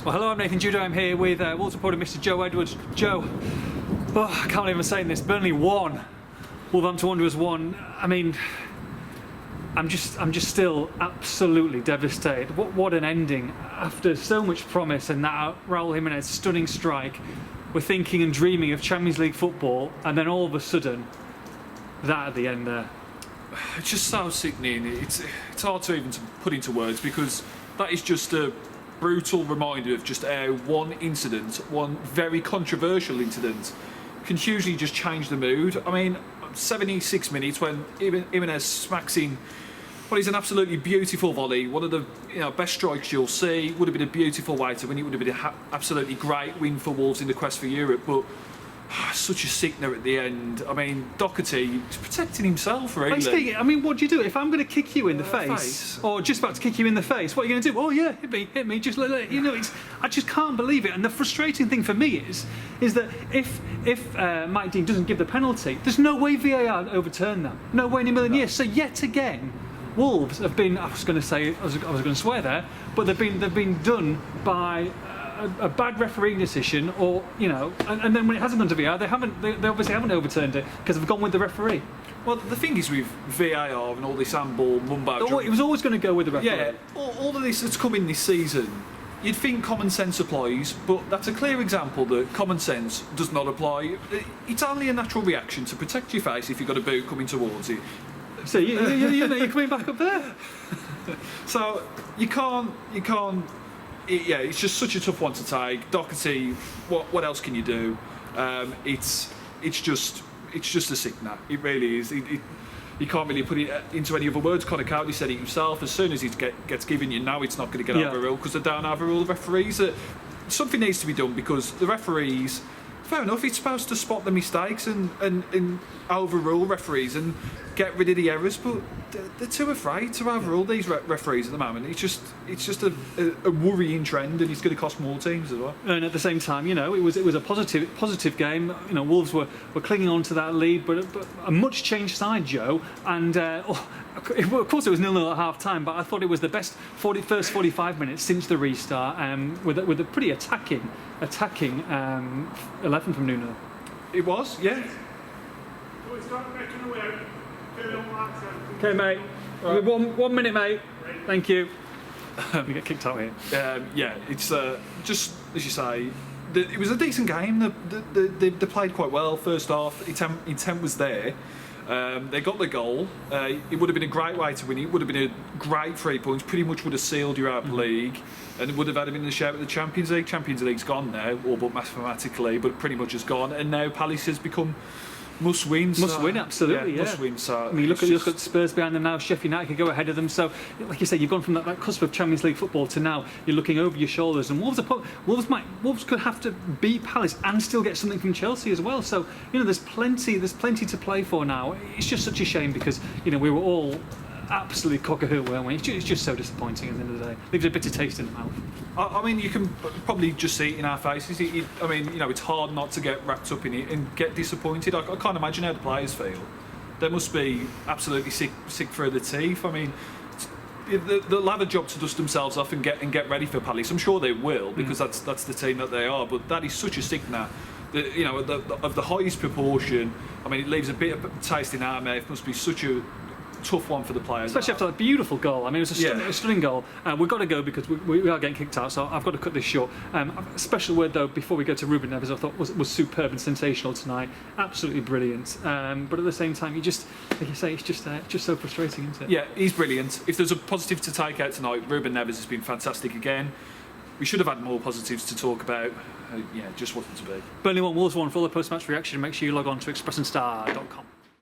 Well, hello, I'm Nathan Judo. I'm here with Wolves reporter Mr. Joe Edwards. Joe, I can't believe I'm saying this. Burnley won. Wolverhampton Wanderers won. I mean, I'm just still absolutely devastated. What an ending! After so much promise and that Raúl Jiménez stunning strike, we're thinking and dreaming of Champions League football, and then all of a sudden, that at the end there. It's just so sickening. It's hard to even put into words, because that is just a brutal reminder of just how one incident, one very controversial incident, can hugely just change the mood. I mean, 76 minutes when Jimenez smacks in what is an absolutely beautiful volley, one of the best strikes you'll see. Would have been a beautiful way to win. It would have been an absolutely great win for Wolves in the quest for Europe, but such a sickener at the end. I mean, Doherty is protecting himself, really. I mean, what do you do if I'm going to kick you in the face, or just about to kick you in the face? What are you going to do? Oh yeah, hit me. Just I just can't believe it. And the frustrating thing for me is that if Mike Dean doesn't give the penalty, there's no way VAR overturn that. No way in a million years. So yet again, Wolves have been. I was going to swear there, but they've been done by a bad refereeing decision, or and then when it hasn't gone to VAR, they obviously haven't overturned it because they've gone with the referee. Well, the thing is with VAR and all this handball mumbo. It was always going to go with the referee. Yeah, all of this that's come in this season, you'd think common sense applies, but that's a clear example that common sense does not apply. It's only a natural reaction to protect your face if you've got a boot coming towards you. So you're coming back up there. So you can't. It's just such a tough one to take. Doherty, what else can you do? It's just a sickener. It really is. You can't really put it into any other words. Conor Cowley said it himself. As soon as it gets given, it's not going to get overruled, because they don't overrule the referees. Something needs to be done, because the referees, fair enough, it's supposed to spot the mistakes and overrule referees and get rid of the errors, but they're too afraid to overrule these referees at the moment. It's just a worrying trend, and it's going to cost more teams as well. And at the same time, it was a positive game. Wolves were clinging on to that lead, but a much changed side, Joe. And of course, it was 0-0 at half time, but I thought it was the best first 45 minutes since the restart, with a pretty attacking 11 from Nuno. It was, yeah. Okay, mate. Right. 1 minute, mate. Thank you. We get kicked out here. It's just as you say. It was a decent game. They played quite well first half. Intent was there. They got the goal. It would have been a great way to win. It would have been a great 3 points. Pretty much would have sealed Europa League, and it would have had him in the shout at the Champions League. Champions League's gone now, all but mathematically, but pretty much has gone. And now Palace has become must win, absolutely. Must win. So I mean, look at Spurs behind them now. Sheffield United can go ahead of them. So, like you say, you've gone from that cusp of Champions League football to now you're looking over your shoulders. And Wolves could have to beat Palace and still get something from Chelsea as well. So there's plenty to play for now. It's just such a shame, because we were all absolutely cock-a-hoot, weren't we? It's just so disappointing at the end of the day. Leaves a bitter taste in the mouth. I mean, you can probably just see it in our faces. It's hard not to get wrapped up in it and get disappointed. I can't imagine how the players feel. They must be absolutely sick through the teeth. I mean, they'll have a job to dust themselves off and get ready for Palace. I'm sure they will, because that's the team that they are. But that is such a sickener. Of the highest proportion. I mean, it leaves a bit of taste in our mouth. Must be such a tough one for the players, especially after that beautiful goal. I mean, it was a stunning goal. We've got to go, because we are getting kicked out, so I've got to cut this short. A special word though before we go to Ruben Neves, I thought was superb and sensational tonight, absolutely brilliant. But at the same time, you just, like you say, it's just so frustrating, isn't it? Yeah, he's brilliant. If there's a positive to take out tonight, Ruben Neves has been fantastic again. We should have had more positives to talk about. Just wasn't to be. Burnley 1, Wolves 1. For all the post-match reaction, make sure you log on to expressandstar.com.